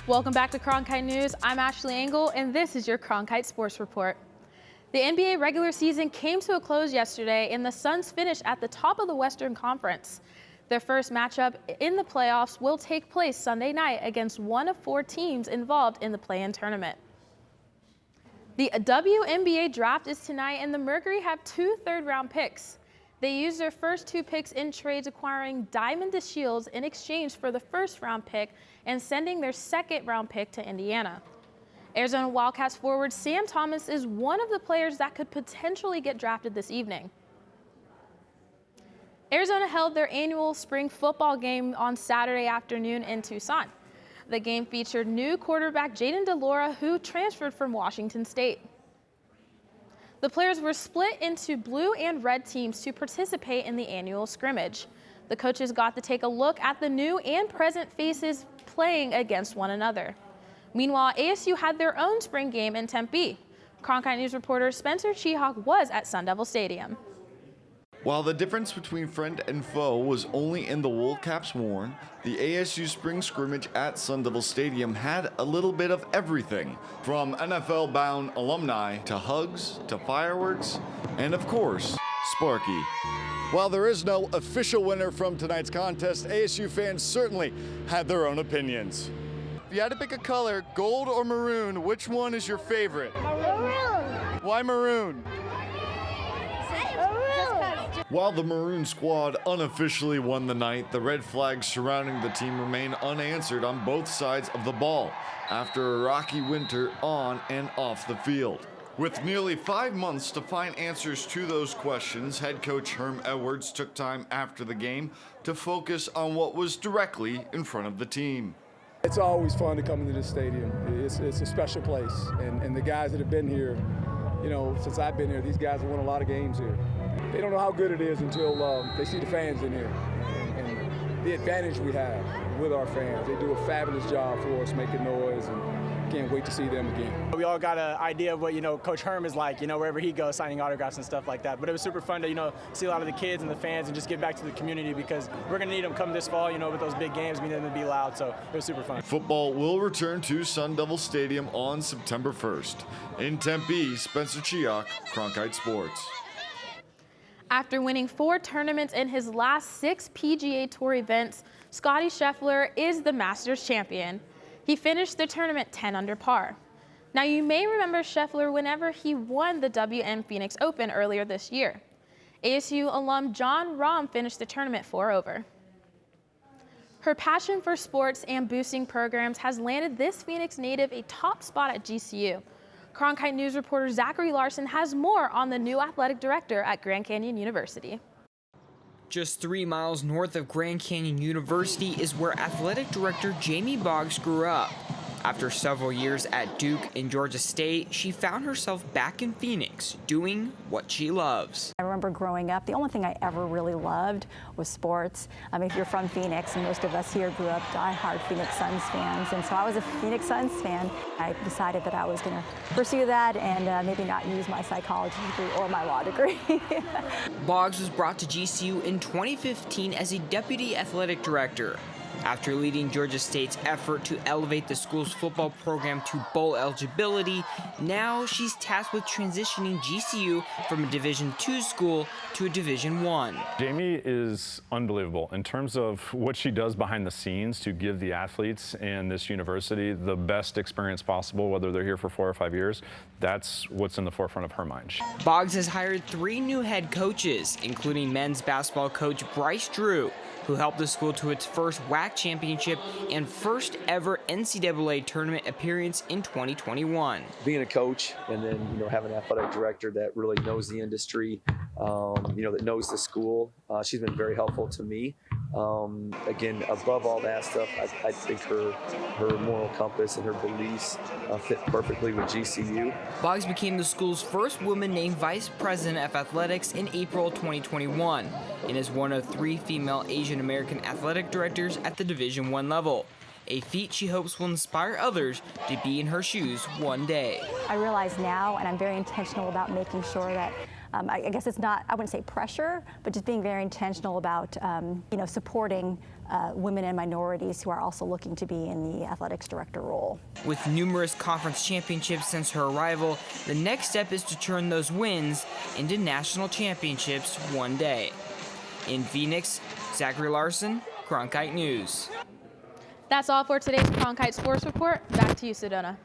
Welcome back to Cronkite News. I'm Ashley Engel, and this is your Cronkite Sports Report. The NBA regular season came to a close yesterday, and the Suns finished at the top of the Western Conference. Their first matchup in the playoffs will take place Sunday night against one of 4 teams involved in the play-in tournament. The WNBA draft is tonight, and the Mercury have 2 third-round picks. They used their first 2 picks in trades, acquiring Diamond DeShields in exchange for the first-round pick and sending their second-round pick to Indiana. Arizona Wildcats forward Sam Thomas is one of the players that could potentially get drafted this evening. Arizona held their annual spring football game on Saturday afternoon in Tucson. The game featured new quarterback Jaden DeLora, who transferred from Washington State. The players were split into blue and red teams to participate in the annual scrimmage. The coaches got to take a look at the new and present faces playing against one another. Meanwhile, ASU had their own spring game in Tempe. Cronkite News reporter Spencer Chihawk was at Sun Devil Stadium. While the difference between friend and foe was only in the wool caps worn, the ASU spring scrimmage at Sun Devil Stadium had a little bit of everything, from NFL-bound alumni to hugs to fireworks, and of course, Sparky. While there is no official winner from tonight's contest, ASU fans certainly had their own opinions. If you had to pick a color, gold or maroon, which one is your favorite? Maroon. Why maroon? While the Maroon squad unofficially won the night, the red flags surrounding the team remain unanswered on both sides of the ball after a rocky winter on and off the field. With nearly 5 months to find answers to those questions, head coach Herm Edwards took time after the game to focus on what was directly in front of the team. It's always fun to come into this stadium. It's a special place, and the guys that have been here, you know, since I've been here, these guys have won a lot of games here. They don't know how good it is until they see the fans in here and the advantage we have with our fans. They do a fabulous job for us, making noise, and can't wait to see them again. We all got an idea of what, Coach Herm is like, wherever he goes, signing autographs and stuff like that. But it was super fun to, see a lot of the kids and the fans and just give back to the community, because we're going to need them come this fall, with those big games. We need them to be loud, so it was super fun. Football will return to Sun Devil Stadium on September 1st. In Tempe, Spencer Chihawk, Cronkite Sports. After winning 4 tournaments in his last 6 PGA Tour events, Scottie Scheffler is the Masters champion. He finished the tournament 10 under par. Now, you may remember Scheffler whenever he won the WM Phoenix Open earlier this year. ASU alum John Rahm finished the tournament 4 over. Her passion for sports and boosting programs has landed this Phoenix native a top spot at GCU. Cronkite News reporter Zachary Larson has more on the new athletic director at Grand Canyon University. Just 3 miles north of Grand Canyon University is where athletic director Jamie Boggs grew up. After several years at Duke and Georgia State, she found herself back in Phoenix, doing what she loves. I remember growing up, the only thing I ever really loved was sports. If you're from Phoenix, and most of us here grew up diehard Phoenix Suns fans, and so I was a Phoenix Suns fan. I decided that I was going to pursue that and maybe not use my psychology degree or my law degree. Boggs was brought to GCU in 2015 as a deputy athletic director. After leading Georgia State's effort to elevate the school's football program to bowl eligibility, now she's tasked with transitioning GCU from a Division II school to a Division I. Jamie is unbelievable in terms of what she does behind the scenes to give the athletes and this university the best experience possible, whether they're here for 4 or 5 years. That's what's in the forefront of her mind. Boggs has hired 3 new head coaches, including men's basketball coach Bryce Drew, who helped the school to its first WAC championship and first ever NCAA tournament appearance in 2021. Being a coach and then, having an athletic director that really knows the industry, that knows the school, she's been very helpful to me. Again, above all that stuff, I think her moral compass and her beliefs fit perfectly with GCU. Boggs became the school's first woman named vice president of athletics in April 2021 and is one of 3 female Asian American athletic directors at the Division I level, a feat she hopes will inspire others to be in her shoes one day. I realize now, and I'm very intentional about making sure that I guess it's not, I wouldn't say pressure, but just being very intentional about, supporting women and minorities who are also looking to be in the athletics director role. With numerous conference championships since her arrival, the next step is to turn those wins into national championships one day. In Phoenix, Zachary Larson, Cronkite News. That's all for today's Cronkite Sports Report. Back to you, Sedona.